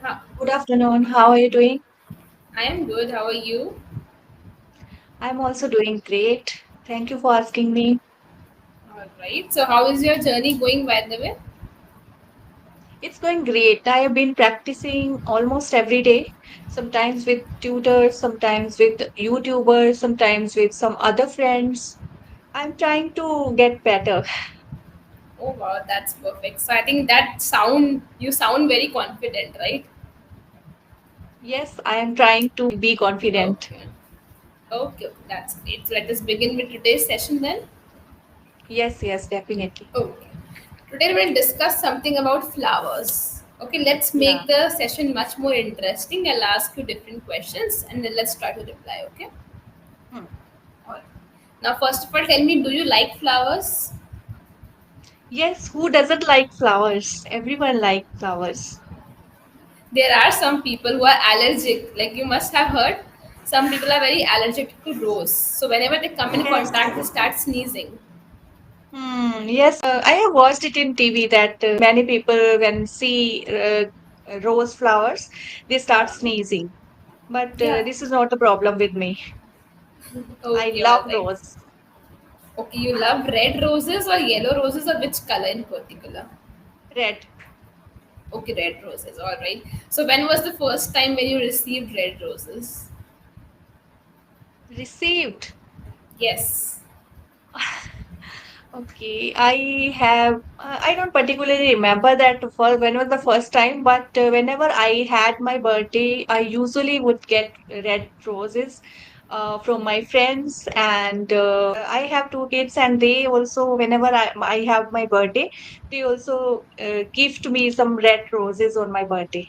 Ha- Good afternoon. How are you doing? I am good. How are you? I'm also doing great. Thank you for asking me. All right. So, how is your journey going, by the way? It's going great. I have been practicing almost every day, sometimes with tutors, sometimes with YouTubers, sometimes with some other friends. I'm trying to get better. Oh wow, that's perfect. So, I think that sound you sound very confident, right? Yes, I am trying to be confident. Okay. Okay, that's great. So, let us begin with today's session then. Yes, definitely. Okay. Today, we're going to discuss something about flowers. Okay, let's Yeah. make the session much more interesting. I'll ask you different questions and then let's try to reply. Okay. Hmm. All right. Now, first of all, tell me, do you like flowers? Yes, who doesn't like flowers? Everyone likes flowers. There are some people who are allergic, like you must have heard. Some people are very allergic to rose, so whenever they come in Yes. contact they start sneezing. Yes, I have watched it in TV that many people, when see rose flowers, they start Yeah. sneezing. But Yeah. this is not a problem with me. I Okay, all love right. rose. Okay, you love red roses or yellow roses, or which color in particular? Red. Okay, red roses, all right. So when was the first time when you received red roses? Received. Yes. Okay, I don't particularly remember that for when was the first time, but whenever I had my birthday, I usually would get red roses from my friends, and I have two kids, and they also, whenever I have my birthday, they also gift me some red roses on my birthday.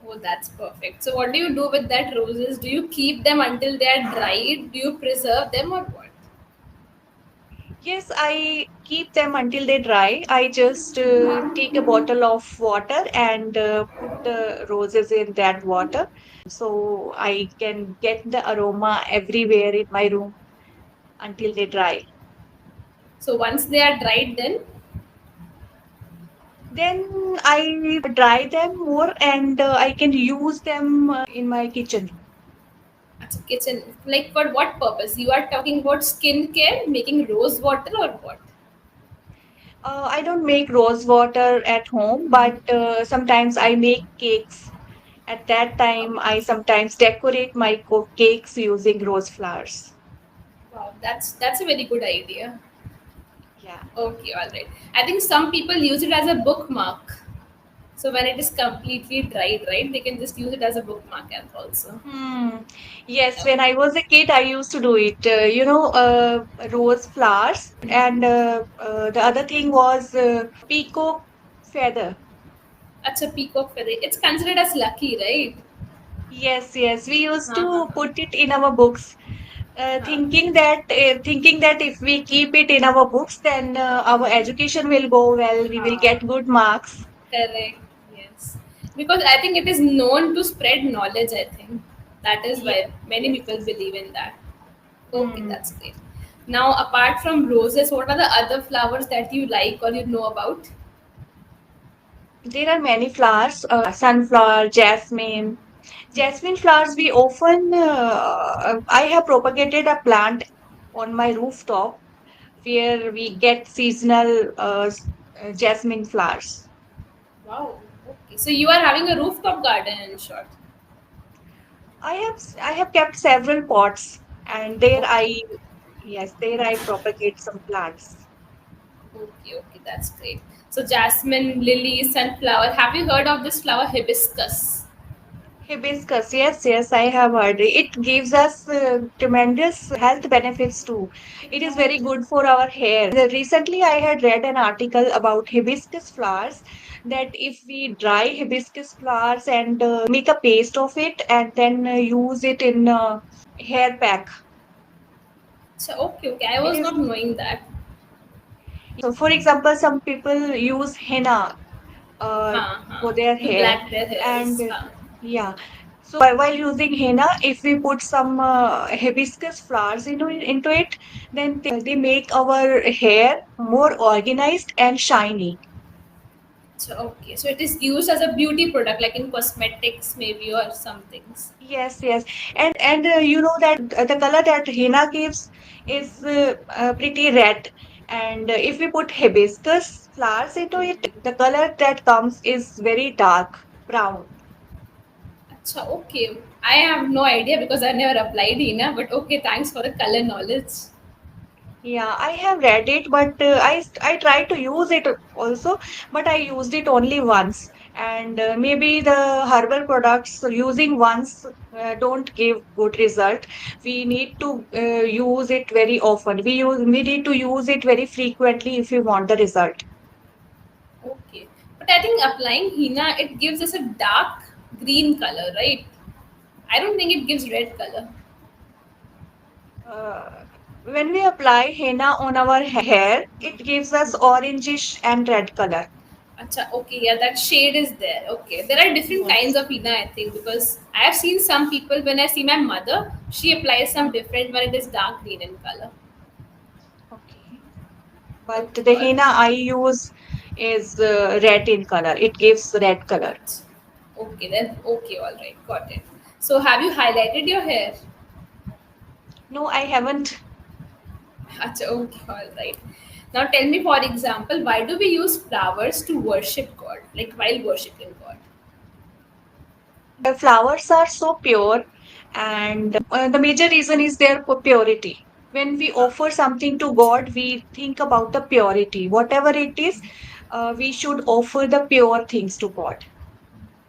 Oh, that's perfect. So what do you do with that roses? Do you keep them until they are dried? Do you preserve them or what? Yes, I keep them until they dry. I just take a bottle of water and put the roses in that water. So I can get the aroma everywhere in my room until they dry. So once they are dried, then Then I dry them more and I can use them in my kitchen. at a kitchen, like for what purpose? You are talking about skincare, making rose water, or what? I don't make rose water at home, but sometimes I make cakes. At that time, I sometimes decorate my cakes using rose flowers. Wow, that's a very good idea. Yeah. Okay, all right. I think some people use it as a bookmark. So when it is completely dried, right, they can just use it as a bookmark as also. Hmm. Yes, Okay. when I was a kid, I used to do it. Rose flowers, and the other thing was peacock feather. That's a peacock feather. It's considered as lucky, right? Yes. We used Ha ha to ha. put it in our books, Ha. thinking that if we keep it in our books, then our education will go well. We will Ha. get good marks. Correct. Yes. Because I think it is known to spread knowledge, I think. That is Yes, why many people yes. believe in that. Okay, Hmm. that's great. Now, apart from roses, what are the other flowers that you like or you know about? There are many flowers, sunflower, jasmine. Jasmine flowers, we often, I have propagated a plant on my rooftop where we get seasonal jasmine flowers. Wow. Okay. So you are having a rooftop garden in short. I have kept several pots, and there Okay. I propagate some plants. Okay, that's great. So jasmine, lily, sunflower. Have you heard of this flower hibiscus? Hibiscus, yes, I have heard. It gives us tremendous health benefits too. It is very good for our hair. Recently, I had read an article about hibiscus flowers that if we dry hibiscus flowers and make a paste of it and then use it in hair pack, So okay. I it was is. not knowing that. So, for example, some people use henna uh, Huh. for their To hair, black their and hairs. Huh. yeah. So while using henna, if we put some hibiscus flowers into it, then they make our hair more organized and shiny. So okay, so it is used as a beauty product, like in cosmetics maybe or some things. Yes, yes. And you know that the color that henna gives is pretty red. And if we put hibiscus flowers into it, the color that comes is very dark brown. Acha, okay. I have no idea because I never applied Hina, but okay, thanks for the color knowledge. Yeah, I have read it, but I tried to use it also, but I used it only once. And maybe the herbal products using once don't give good result. We need to use it very often. We need to use it very frequently if we want the result. Okay. But I think applying Hina, it gives us a dark green color, right? I don't think it gives red color. Uh, when we apply henna on our hair, it gives us orangish and red color. Acha, okay, yeah, that shade is there. Okay. There are different kinds Yes. of Hina, I think, because I have seen some people, when I see my mother, she applies some different when it is dark green in color. Okay. But Okay, the all henna I use is red in color. It gives red color. right. Okay, then, okay, all right, got it. So, have you highlighted your hair? No, I haven't. Acha, okay, all right. Now, tell me, for example, why do we use flowers to worship God, like while worshiping God? The flowers are so pure, and the major reason is their purity. When we offer something to God, we think about the purity. Whatever it is, we should offer the pure things to God.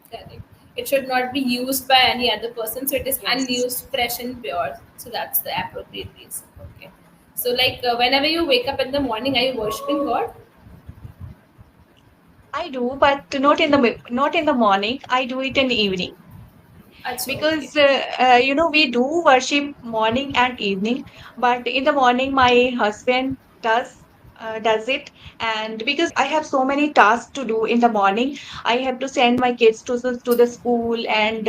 Correct. It should not be used by any other person, so it is Yes. unused, fresh, and pure. So that's the appropriate reason. Okay. So, like, whenever you wake up in the morning, are you worshiping God? I do, but not in the morning. I do it in the evening. Acha, okay. Because we do worship morning and evening, but in the morning my husband does it. And because I have so many tasks to do in the morning, I have to send my kids to the school, and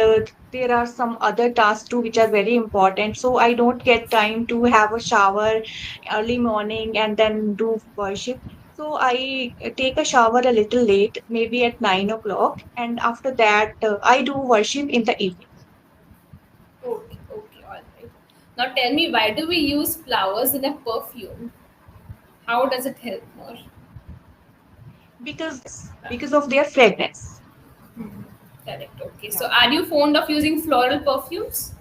there are some other tasks too which are very important, so I don't get time to have a shower early morning and then do worship. So I take a shower a little late, maybe at 9 o'clock, and after that I do worship in the evening. Okay, okay, all right. Now, tell me, why do we use flowers in a perfume? How does it help more? Because of their fragrance. Correct. Okay. So, Yeah. are you fond of using floral perfumes?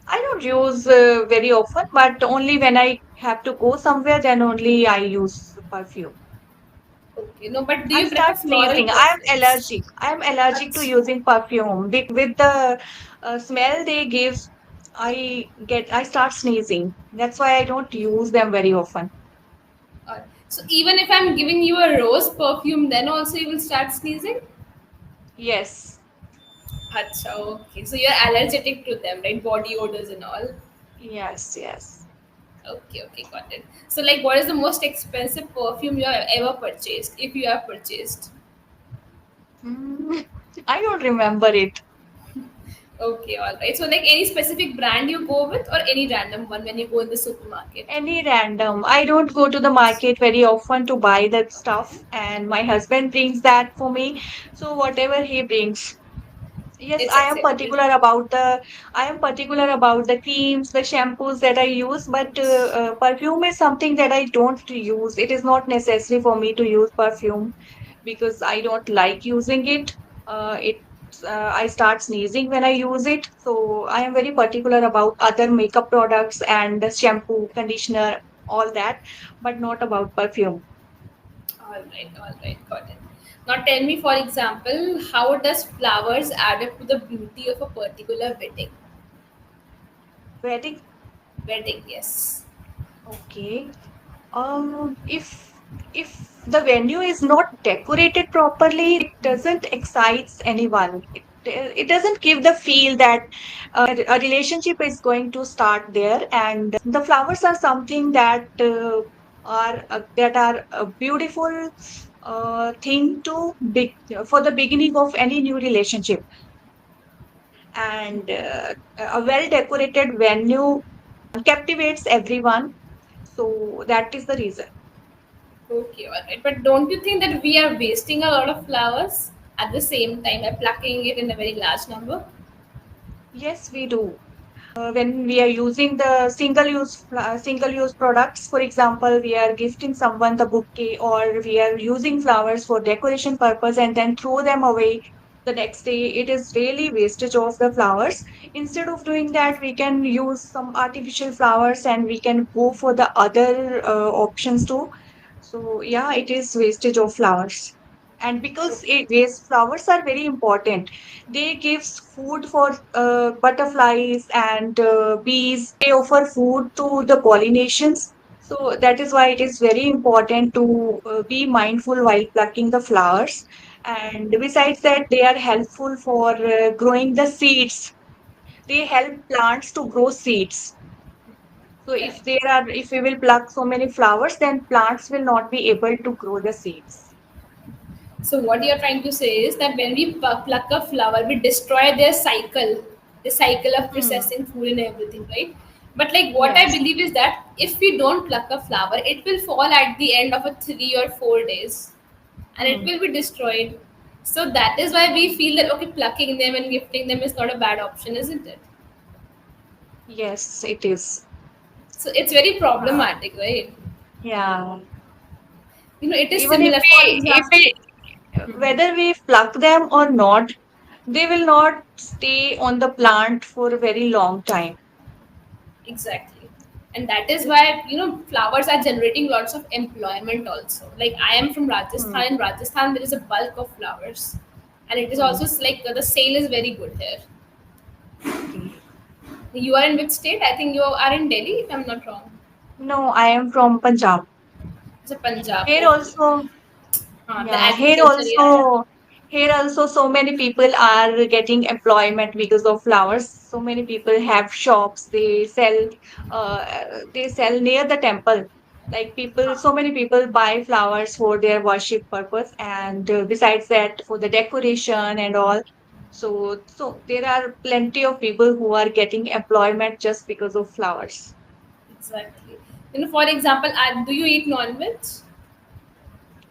I don't use very often, but only when I have to go somewhere, then only I use perfume. Okay. No, but do I you prefer start floral sneezing. I am perfumes? allergic. I am allergic to Achha. using perfume. With the smell they give, I start sneezing. That's why I don't use them very often. So even if I'm giving you a rose perfume, then also you will start sneezing? Yes. Acha, okay. So you're allergic to them, right? Body odors and all. Yes, yes. Okay, okay, got it. So like what is the most expensive perfume you have ever purchased, if you have purchased? Mm, I don't remember it. Okay, all right. So like any specific brand you go with or any random one when you go in the supermarket? Any random. I don't go to the market very often to buy that stuff, and my husband brings that for me. So whatever he brings. Yes, It's acceptable. I am particular about the creams, the shampoos that I use, but perfume is something that I don't use. It is not necessary for me to use perfume because I don't like using it. It I start sneezing when I use it. So I am very particular about other makeup products and the shampoo, conditioner, all that, but not about perfume. All right, got it. Now tell me, for example, how does flowers add up to the beauty of a particular wedding? Wedding, Wedding, yes. okay. If the venue is not decorated properly, it doesn't excite anyone. It doesn't give the feel that a relationship is going to start there. And the flowers are something that are a beautiful thing for the beginning of any new relationship. And a well decorated venue captivates everyone. So that is the reason. Okay, alright. But don't you think that we are wasting a lot of flowers at the same time by plucking it in a very large number? Yes, we do. When we are using the single use products, for example, we are gifting someone the bouquet, or we are using flowers for decoration purpose and then throw them away the next day. It is really wastage of the flowers. Instead of doing that, we can use some artificial flowers and we can go for the other options too. So yeah, it is wastage of flowers. And because flowers are very important, they gives food for butterflies and bees. They offer food to the pollinations. So that is why it is very important to be mindful while plucking the flowers. And besides that, they are helpful for growing the seeds. They help plants to grow seeds. So Correct. if we will pluck so many flowers, then plants will not be able to grow the seeds. So what you're trying to say is that when we pluck a flower, we destroy their cycle, the cycle of Hmm. processing food and everything, right? But like what I Yes. believe is that if we don't pluck a flower, it will fall at the end of a 3 or 4 days, and it Hmm. will be destroyed. So that is why we feel that okay, plucking them and gifting them is not a bad option, isn't it? Yes, it is. So it's very Uh, problematic, right? yeah. It is Even if similar. For we, if example, we, whether we pluck them or not, they will not stay on the plant for a very long time. exactly. And that is why, flowers are generating lots of employment also. Like I am from Hmm. Rajasthan. In Rajasthan, there is a bulk of flowers. And it is Hmm. also like the sale is very good here. Okay. You are in which state? I think you are in Delhi, if I'm not wrong. No, I am from Punjab. It's a Punjab. Here Okay. also, The yeah, agriculture, yeah, yeah. here also, so many people are getting employment because of flowers. So many people have shops. They sell near the temple. Like people, so many people buy flowers for their worship purpose, and besides that, for the decoration and all. So there are plenty of people who are getting employment just because of flowers. Exactly. For example, do you eat non-veg?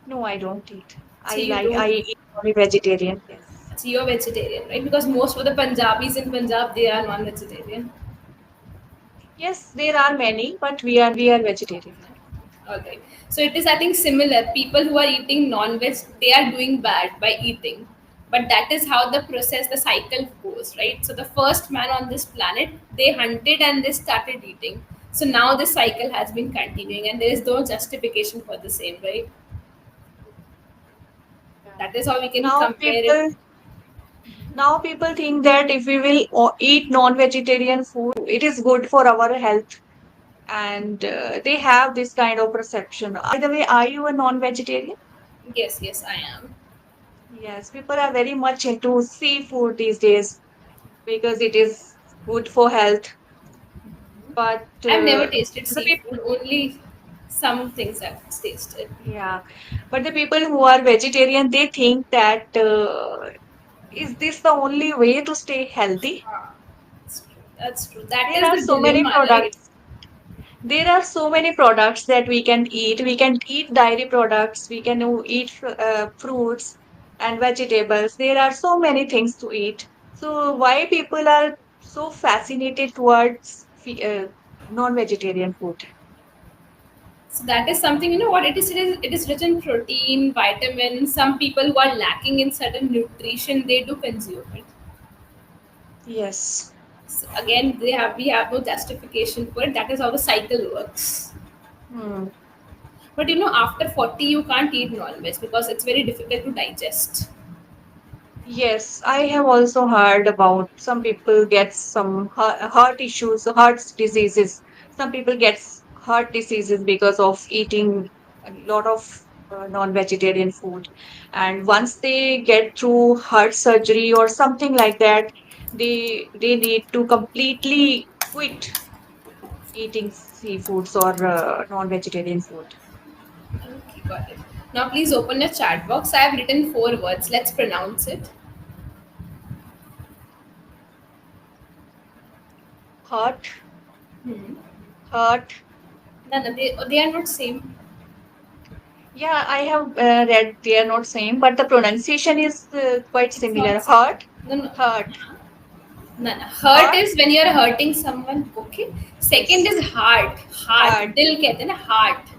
No, I don't eat. So you don't. I eat only vegetarian. Yes. So you're vegetarian, right? Because most of the Punjabis in Punjab, they are non-vegetarian. Yes, there are many, but we are vegetarian. Okay. So it is, I think, similar. People who are eating non-veg, they are doing bad by eating. But that is how the process, the cycle goes, right? So the first man on this planet, they hunted and they started eating. So now the cycle has been continuing and there is no justification for the same, right? Yeah. That is how we can Now compare it. people now people think that if we will eat non-vegetarian food, it is good for our health, and they have this kind of perception. By the way, are you a non-vegetarian? Yes, yes, I am. Yes, people are very much into seafood these days because it is good for health. But I've never tasted the people, seafood, only some things I've tasted. yeah, but the people who are vegetarian, they think that is this the only way to stay healthy? That's true. That's true. That There is are the so many dilemma, right? products. There are so many products that we can eat. We can eat dairy products. We can eat fruits and vegetables. There are so many things to eat. So why people are so fascinated towards non-vegetarian food? So that is something, what it is rich in protein, vitamins. Some people who are lacking in certain nutrition, they do consume it. Yes. So again, we have no justification for it. That is how the cycle works. Hmm. But after 40, you can't eat non-veg because it's very difficult to digest. Yes, I have also heard about some people get some heart issues, heart diseases. Some people get heart diseases because of eating a lot of non-vegetarian food. And once they get through heart surgery or something like that, they need to completely quit eating seafoods or non-vegetarian food. Okay, got it. Now please open your chat box. I have written 4 words. Let's pronounce it. Heart, Hmm. heart, No, no, they are not same. Yeah, I have read they are not same, but the pronunciation is quite It's not similar. same. Hurt, No, no. hurt, No, no. Hurt hurt. is when you're hurting someone. Okay. Second Yes, is heart. Heart. hurt. Dil कहते हैं ना heart.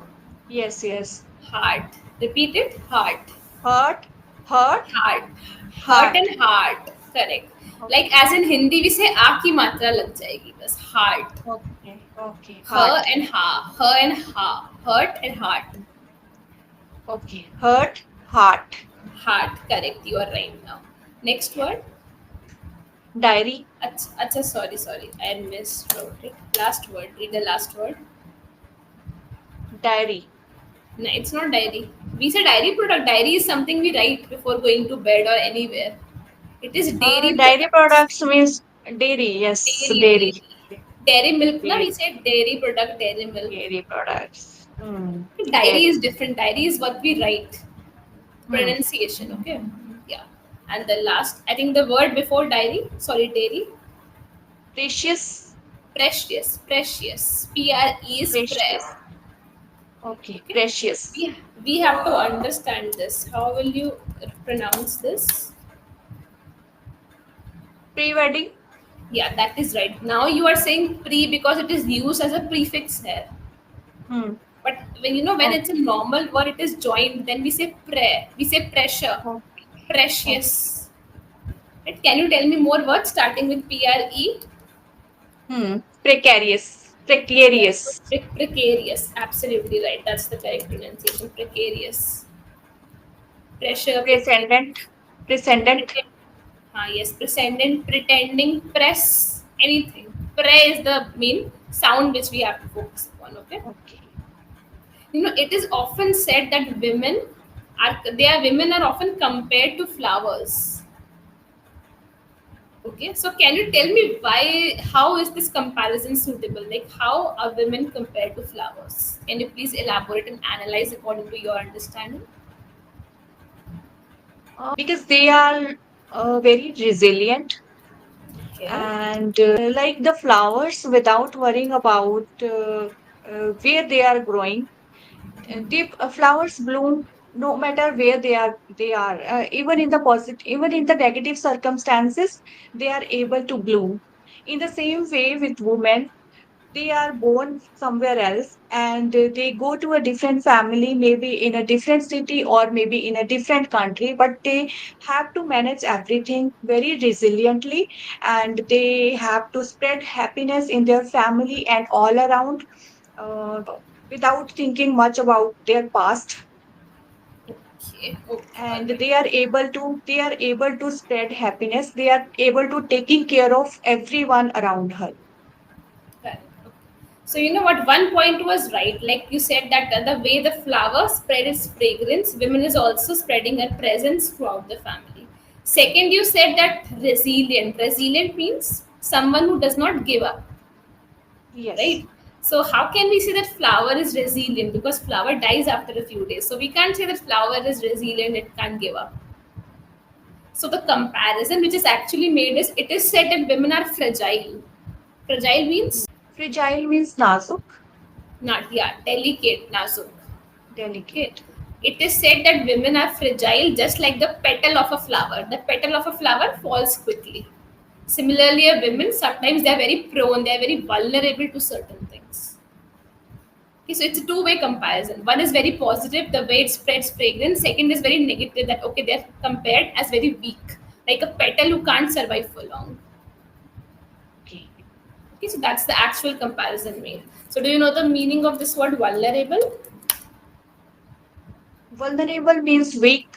Yes, yes. Heart. Repeat it. Heart. Hurt, hurt, Heart. Hurt heart. and heart. Correct. Okay, Like as in Hindi we say आ की मात्रा लग जाएगी बस heart. okay, okay. Her Heart. and ha. Her and ha. Hurt and heart. Okay, hurt, heart. Heart. Correct. You are right now. Next word. Diary, Acha, sorry. I miswrote it. Last word. Read the last word. diary. No, it's not diary. We say diary product. Diary is something we write before going to bed or anywhere. It is dairy Dairy products. products means dairy. Yes, dairy. Dairy. Dairy milk, na? We Dairy, say dairy product, dairy milk. dairy products. Diary Dairy. is different. Diary is what we write. Hmm. Pronunciation, okay? Yeah. And the last, I think the word before diary, sorry, dairy, Precious, precious, precious. Pre is pre. precious. Okay, Okay. precious. We have to understand this. How will you pronounce this? Pre-wedding. Yeah, that is right. Now you are saying pre because it is used as a prefix here. Hmm. But when you know when it's a Okay. normal word, it is joined. Then we say pre. We say pressure, Okay. Okay. precious. Right? Can you tell me more words starting with pre? Precarious. Precarious. Precarious. Absolutely right. That's the correct pronunciation. Precarious. Pressure. Prescendent. Prescendent. Pretend. Yes. Prescendent. Pretending. Press. Anything. Pre is the main sound which we have to focus upon. Okay. Okay. It is often said that women are often compared to flowers. Okay, so can you tell me how is this comparison suitable? Like how are women compared to flowers? Can you please elaborate and analyze according to your understanding? Because they are very resilient Okay. and like the flowers without worrying about where they are growing. The flowers bloom no matter where they are even in the positive, even in the negative circumstances, they are able to bloom. In the same way with women, they are born somewhere else and they go to a different family, maybe in a different city or maybe in a different country, but they have to manage everything very resiliently and they have to spread happiness in their family and all around uh, without thinking much about their past. Okay. Okay. All And right. they are able to spread happiness, they are able to taking care of everyone around her. Correct. Okay. So you know what? One point was right. Like you said that the way the flower spread its fragrance, women is also spreading her presence throughout the family. Second, you said that resilient. Resilient means someone who does not give up, Yes. right? So how can we say that flower is resilient? Because flower dies after a few days. So we can't say that flower is resilient, it can't give up. So the comparison which is actually made is it is said that women are fragile. Fragile means Fragile means nazuk, not, yeah, delicate, nazuk. Okay. delicate. It is said that women are fragile just like the petal of a flower. The petal of a flower falls quickly. Similarly, a women sometimes they are very prone, they are very vulnerable to certain things. Okay, so it's a two-way comparison. One is very positive, the way it spreads fragrance. Second is very negative, that okay, they're compared as very weak, like a petal who can't survive for long. Okay. Okay, so that's the actual comparison made. So do you know the meaning of this word vulnerable? Vulnerable means weak.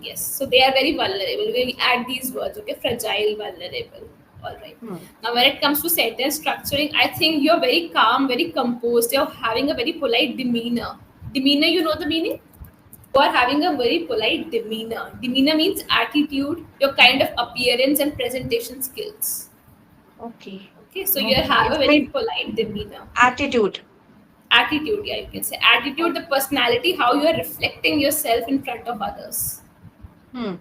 Yes. So they are very vulnerable. We add these words, okay? Fragile, vulnerable. All right. Hmm. Now, when it comes to sentence structuring, I think you're very calm, very composed. You're having a very polite demeanor. Demeanor, you know the meaning? You are having a very polite demeanor. Demeanor means attitude, your kind of appearance and presentation skills. Okay. Okay, so you Okay. have a It's very mean polite demeanor. attitude. Attitude, yeah, you can say. Attitude, the Okay. personality, how you are reflecting yourself in front of others. Hmm.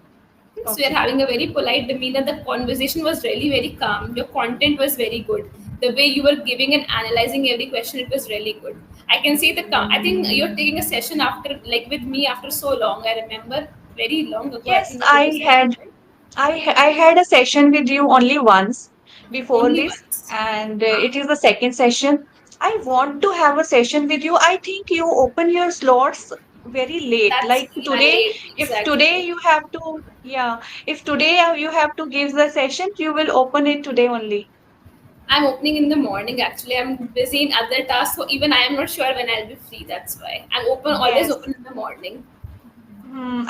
So you're Okay. having a very polite demeanor. The conversation was really very calm. Your content was very good. the way you were giving and analyzing every question, it was really good. I can see the I think you're taking a session after, like with me, after so long. I remember very long ago, I Yes, think we took a session, right? I had a session with you only once before Only this, once. and it is the second session. I want to have a session with you. I think you open your slots very late. That's Like today, right, if today exactly. you have to, yeah, if today you have to give the session, you will open it today only. I'm opening in the morning actually. I'm busy in other tasks, so even I am not sure when I'll be free. That's why I'm open, always Yes. open in the morning.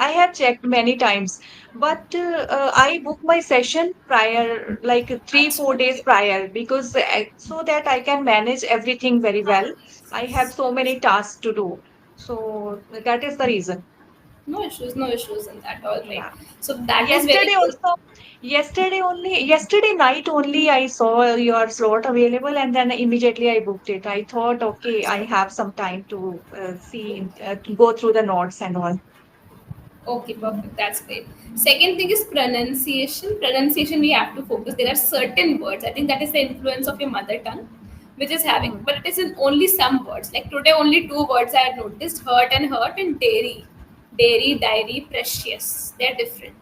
I have checked many times, but I book my session prior, like three, Achha, 4 days okay. prior, because so that I can manage everything very Ah, well. yes, I have yes. so many tasks to do. So that is the reason. No issues in that. All right. Yeah. So that is very Yesterday good. also, yesterday night only I saw your slot available and then immediately I booked it. I thought, okay, I Achha. have some time to to go through the notes and all. Okay, perfect. That's great. Second thing is pronunciation. Pronunciation, we have to focus. There are certain words. I think that is the influence of your mother tongue, which is having, Hmm. but it is in only some words. Like today, only two words I had noticed: hurt and dairy. Dairy, diary, precious. They're different.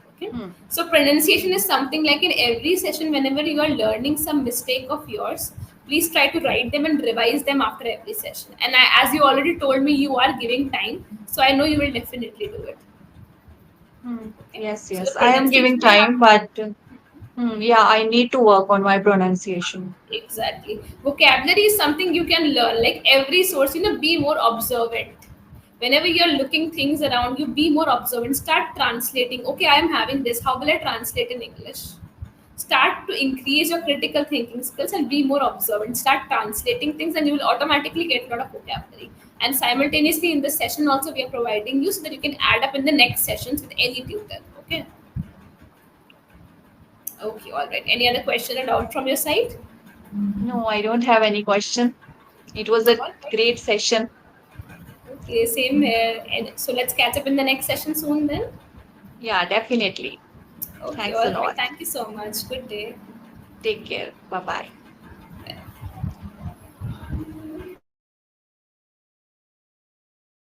Okay. Hmm. So pronunciation is something like in every session, whenever you are learning some mistake of yours, please try to write them and revise them after every session. And as you already told me, you are giving time, so I know you will definitely do it. Okay. Yes, So the yes. I am giving pronunciation we have time, but yeah, I need to work on my pronunciation. exactly. Vocabulary is something you can learn. Like every source, be more observant. Whenever you're looking things around you, be more observant. Start translating. Okay, I am having this. How will I translate in English? Start to increase your critical thinking skills and be more observant. Start translating things, and you will automatically get a lot of vocabulary. And simultaneously, in the session, also we are providing you so that you can add up in the next sessions with any tutor. Okay. Okay. All right. Any other question or doubt from your side? No, I don't have any question. It was a All right. great session. Okay, same here. And so let's catch up in the next session soon then. Yeah, definitely. Okay, Thanks a all right. lot. Thank you so much. Good day. Take care. Bye bye.